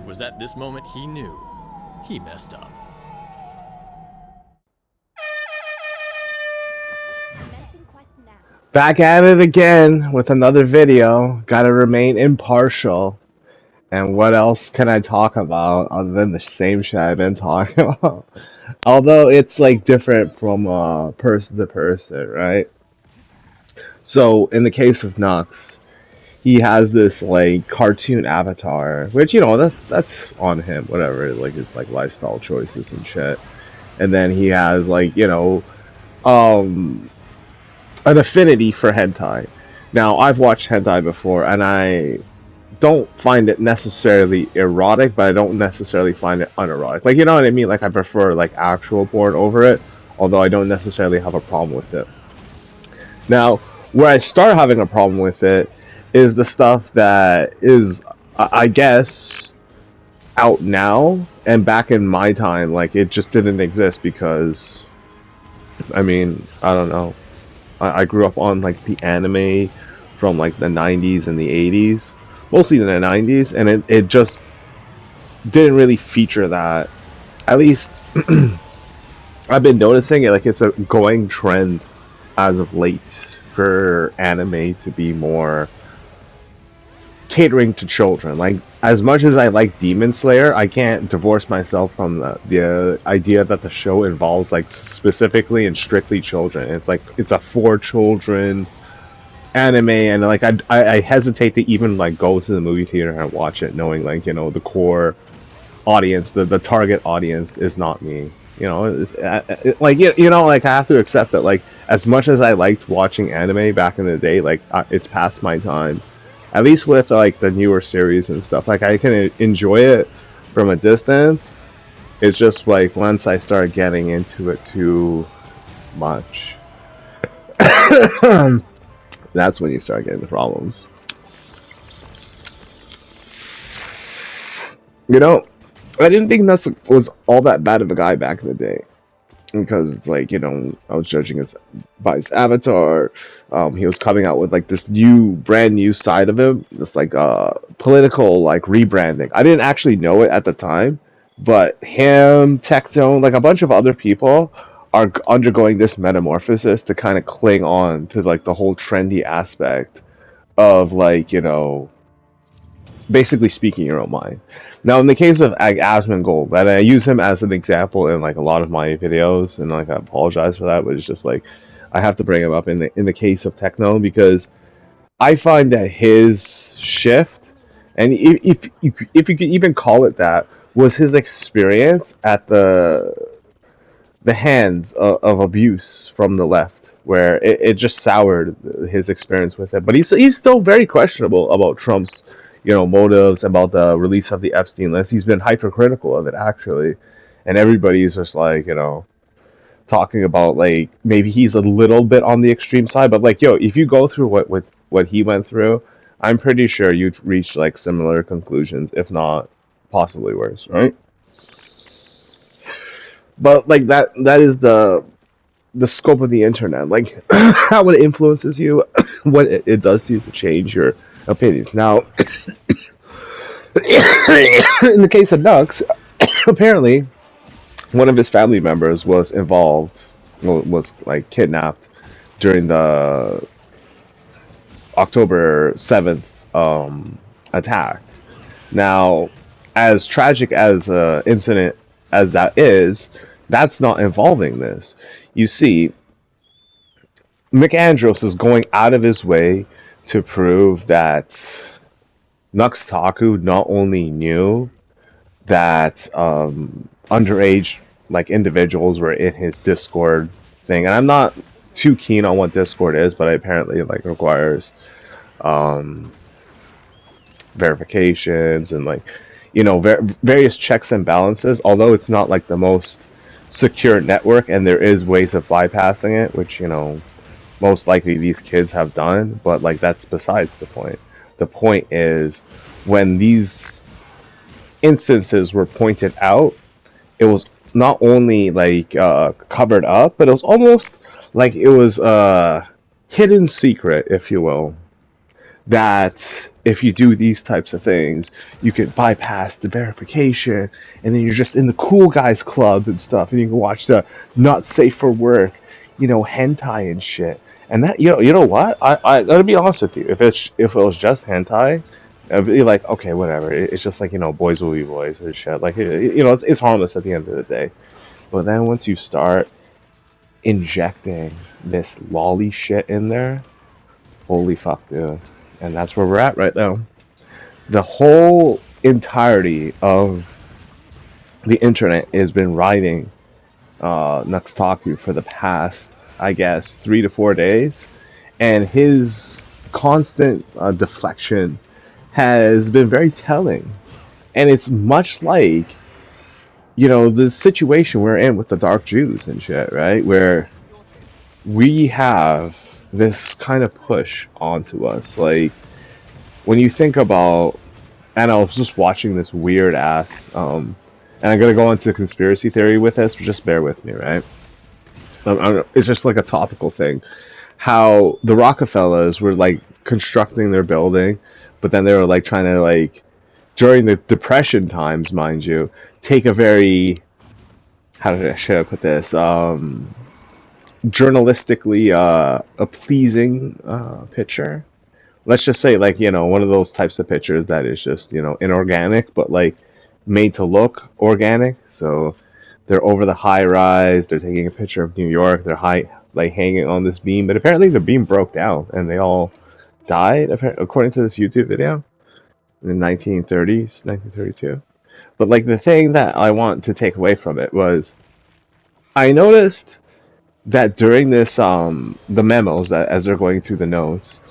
It was at this moment he knew he messed up. Back at it again with another video. Gotta remain impartial. And what else can I talk about other than the same shit I've been talking about? Although it's like different from person to person, right? So in the case of Nux, he has this like cartoon avatar, which that's on him, whatever, like his like lifestyle choices and shit. And then he has like um an affinity for hentai. Now I've watched hentai before, and I don't find it necessarily erotic, but I don't necessarily find it unerotic. Like, you know what I mean? Like, I prefer like actual porn over it, although I don't necessarily have a problem with it. Now, where I start having a problem with it is the stuff that is, I guess, out now, and back in my time, like, it just didn't exist because, I mean, I don't know. I grew up on like the anime from like the 90s and the 80s, mostly in the 90s, and it just didn't really feature that. At least I've been noticing it, like it's a going trend as of late for anime to be more catering to children. Like, as much as I like Demon Slayer, I can't divorce myself from the idea that the show involves like specifically and strictly children. It's like it's a for children anime, and like I hesitate to even like go to the movie theater and watch it, knowing like the core audience, the target audience is not me. Like like I have to accept that, like, as much as I liked watching anime back in the day, like it's past my time. At least with like the newer series and stuff, like I can enjoy it from a distance. It's just like once I start getting into it too much, that's when you start getting the problems. I didn't think Nuts was all that bad of a guy back in the day, because it's like, I was judging his by his avatar. He was coming out with like this brand new side of him, this like political like rebranding. I didn't actually know it at the time, but him, Tectone, like a bunch of other people are undergoing this metamorphosis to kind of cling on to like the whole trendy aspect of like, basically speaking your own mind. Now, in the case of Asmongold, and I use him as an example in like a lot of my videos, and like I apologize for that, but it's just like I have to bring him up in the case of Techno, because I find that his shift, and if you could even call it that, was his experience at the hands of abuse from the left, where it just soured his experience with it. But he's still very questionable about Trump's motives, about the release of the Epstein list. He's been hypercritical of it, actually, and everybody's just like talking about like maybe he's a little bit on the extreme side. But like, if you go through what he went through, I'm pretty sure you'd reach like similar conclusions, if not possibly worse, right? But like that is the scope of the internet, like how it influences you, what it does to you to change your opinions. Now, in the case of Nux, apparently one of his family members was involved, was like kidnapped during the October 7th attack. Now, as tragic as an incident as that is, that's not involving this. You see, McAndros is going out of his way to prove that Nuxtaku not only knew that underage like individuals were in his Discord thing, and I'm not too keen on what Discord is, but it apparently like requires verifications and like various checks and balances. Although it's not like the most secure network, and there is ways of bypassing it, which most likely these kids have done, but like that's besides the point. The point is, when these instances were pointed out, it was not only like covered up, but it was almost like it was a hidden secret, if you will, that if you do these types of things, you can bypass the verification, and then you're just in the cool guys club and stuff, and you can watch the not safe for work, hentai and shit. And that, you know what? I gotta be honest with you. If it was just hentai, I'd be like, okay, whatever. It's just like boys will be boys or shit. Like it's harmless at the end of the day. But then once you start injecting this lolly shit in there, holy fuck, dude. And that's where we're at right now. The whole entirety of the internet has been riding Nuxtaku for the past, I guess, 3 to 4 days, and his constant deflection has been very telling. And it's much like, the situation we're in with the Dark Jews and shit, right? Where we have this kind of push onto us. Like, when you think about, and I was just watching this weird ass, and I'm gonna go into conspiracy theory with this, but just bear with me, right? It's just like a topical thing. How the Rockefellers were like constructing their building, but then they were like trying to like, during the Depression times, mind you, take a very, should I put this, journalistically a pleasing picture. Let's just say, like, one of those types of pictures that is just, inorganic, but like made to look organic. So they're over the high rise, they're taking a picture of New York, they're like hanging on this beam, but apparently the beam broke down and they all died, according to this YouTube video in the 1930s, 1932. But like, the thing that I want to take away from it was, I noticed that during this the memos, that as they're going through the notes,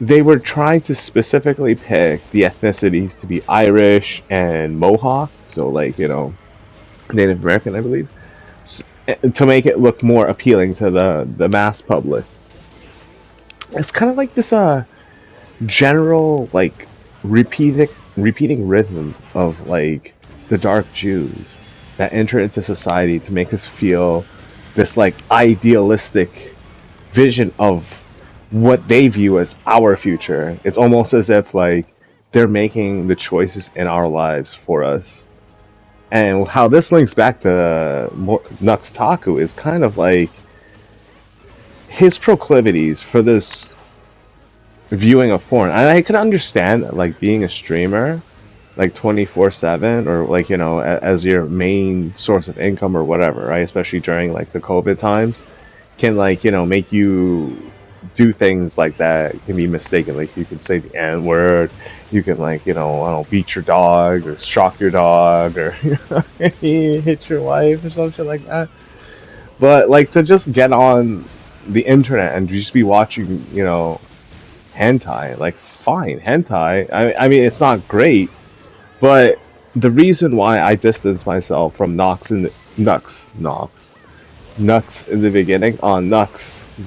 they were trying to specifically pick the ethnicities to be Irish and Mohawk, so like, Native American, I believe, to make it look more appealing to the mass public. It's kind of like this general like repeating rhythm of like the Dark Jews that enter into society to make us feel this like idealistic vision of what they view as our future. It's almost as if like they're making the choices in our lives for us. And how this links back to Nux Taku is kind of like his proclivities for this viewing of porn. And I can understand that, like, being a streamer, like 24/7, or like, as your main source of income or whatever, right? Especially during like the COVID times, can like, make you do things like that can be mistaken. Like, you can say the N word, you can like, I don't know, beat your dog or shock your dog, or hit your wife or something like that. But like, to just get on the internet and just be watching, hentai, like, fine, hentai. I mean, it's not great, but the reason why I distance myself from Nox in the Nux in the beginning,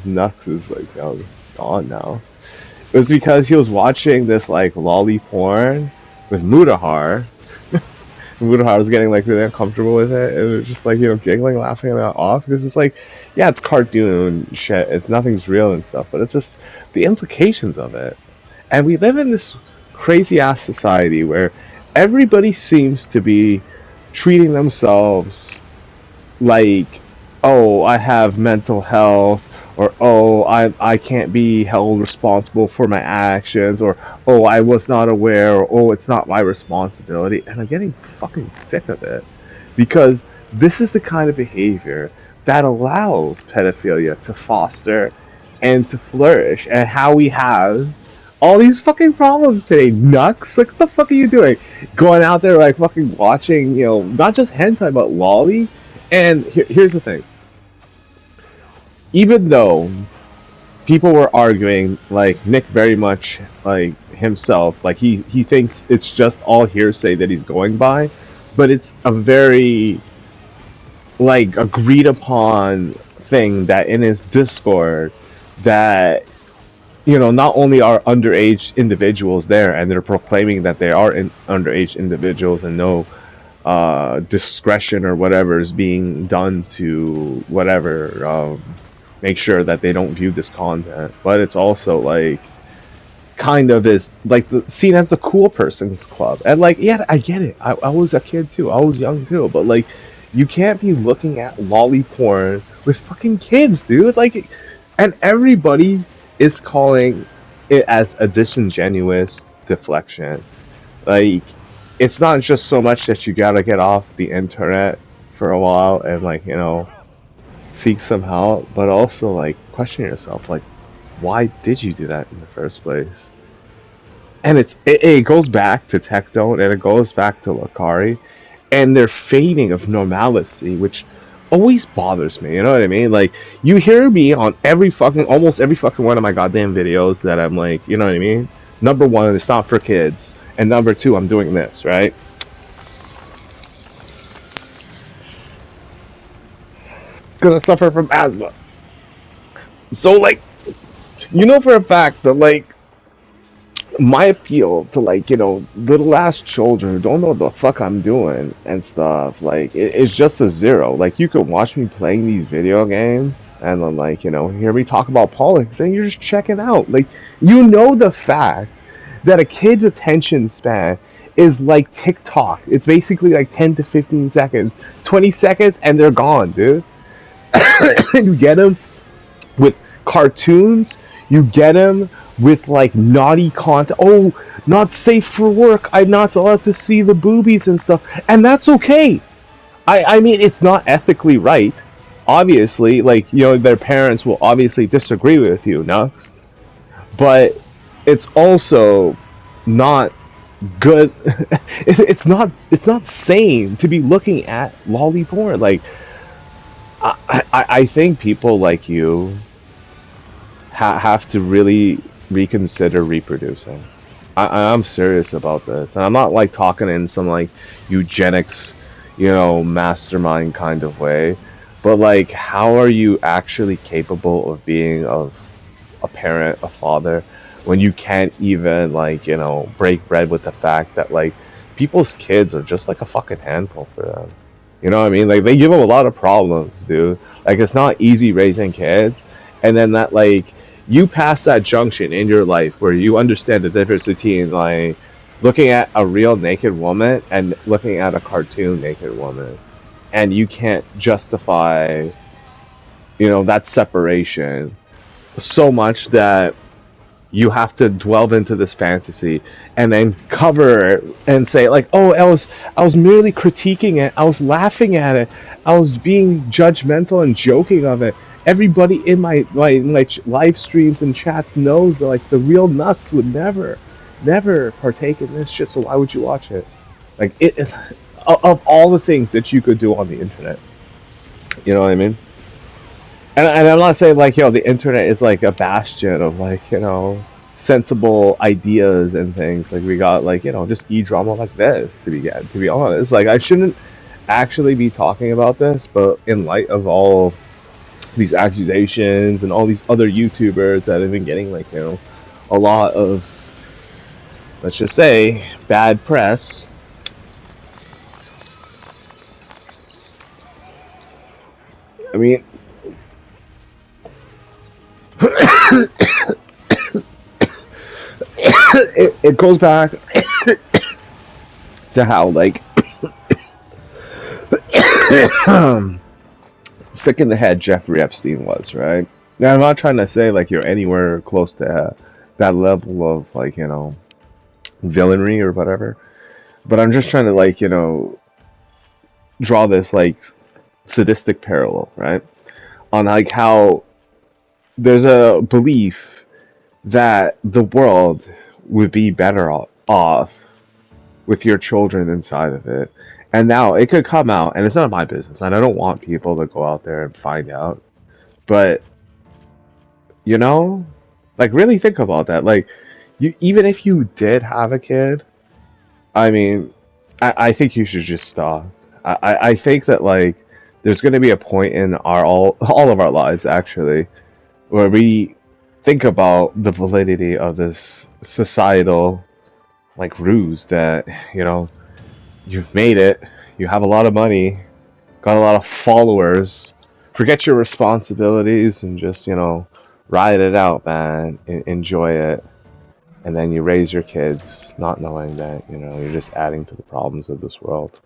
Nux is like, oh, gone now. It was because he was watching this like lolly porn with Mudahar. Mudahar was getting like really uncomfortable with it. It was just like, giggling, laughing it off, because it's like, yeah, it's cartoon shit. It's nothing's real and stuff, but it's just the implications of it. And we live in this crazy ass society where everybody seems to be treating themselves like, oh, I have mental health, or oh, I can't be held responsible for my actions, or oh, I was not aware, or oh, it's not my responsibility. And I'm getting fucking sick of it, because this is the kind of behavior that allows pedophilia to foster and to flourish, and how we have all these fucking problems today. Nux, like, what the fuck are you doing? Going out there like fucking watching, not just hentai but lolly. And here's the thing. Even though people were arguing, like Nick very much like himself, like he thinks it's just all hearsay that he's going by, but it's a very like agreed upon thing that in his Discord, that not only are underage individuals there and they're proclaiming that they are underage individuals, and no discretion or whatever is being done to whatever make sure that they don't view this content, but it's also like kind of is like seen as the cool person's club. And like, yeah, I get it. I was a kid too. I was young too. But like, you can't be looking at lolly porn with fucking kids, dude. Like, and everybody is calling it as a disingenuous deflection. Like, it's not just so much that you gotta get off the internet for a while and like, seek some help, but also like question yourself, like, why did you do that in the first place? And it goes back to Tectone and it goes back to Lakari and their fading of normalcy, which always bothers me. You know what I mean? Like, you hear me on almost every fucking one of my goddamn videos that I'm like, you know what I mean? Number one, it's not for kids, and number two, I'm doing this, right? Because I suffer from asthma. So like, for a fact that like my appeal to like little ass children who don't know what the fuck I'm doing and stuff, like it's just a zero. Like, you could watch me playing these video games and then like hear me talk about politics and you're just checking out. Like, the fact that a kid's attention span is like TikTok. It's basically like 10 to 15 seconds, 20 seconds, and they're gone, dude. You get them with cartoons. You get them with like naughty content. Oh, not safe for work. I'm not allowed to see the boobies and stuff, and that's okay. I mean, it's not ethically right. Obviously, like their parents will obviously disagree with you, Nux. But it's also not good. It's not sane to be looking at lolly porn. Like, I think people like you have to really reconsider reproducing. I'm serious about this, and I'm not like talking in some like eugenics, mastermind kind of way, but like, how are you actually capable of being a parent, a father, when you can't even like break bread with the fact that like people's kids are just like a fucking handful for them. You know what I mean? Like, they give them a lot of problems, dude. Like, it's not easy raising kids, and then that like you pass that junction in your life where you understand the difference between like looking at a real naked woman and looking at a cartoon naked woman, and you can't justify that separation so much that you have to delve into this fantasy and then cover it and say like, oh, I was merely critiquing it, I was laughing at it, I was being judgmental and joking of it. Everybody in my live streams and chats knows that like the real nuts would never partake in this shit, so why would you watch it? Like, of all the things that you could do on the internet, you know what I mean? And I'm not saying like the internet is like a bastion of like sensible ideas and things. Like, we got like just e-drama like this, to be honest. Like, I shouldn't actually be talking about this, but in light of all these accusations and all these other YouTubers that have been getting like a lot of, let's just say, bad press. I mean, it goes back to how like sick in the head Jeffrey Epstein was, right? Now, I'm not trying to say like you're anywhere close to that level of like villainy or whatever, but I'm just trying to like draw this like sadistic parallel, right? On like how there's a belief that the world would be better off with your children inside of it. And now it could come out, and it's none of my business, and I don't want people to go out there and find out. But, like, really think about that. Like, even if you did have a kid, I mean, I think you should just stop. I think that, like, there's going to be a point in all of our lives, actually, where we think about the validity of this societal like ruse that you've made it, you have a lot of money, got a lot of followers, forget your responsibilities and just ride it out, man. Enjoy it. and then you raise your kids not knowing that, you know, you're just adding to the problems of this world.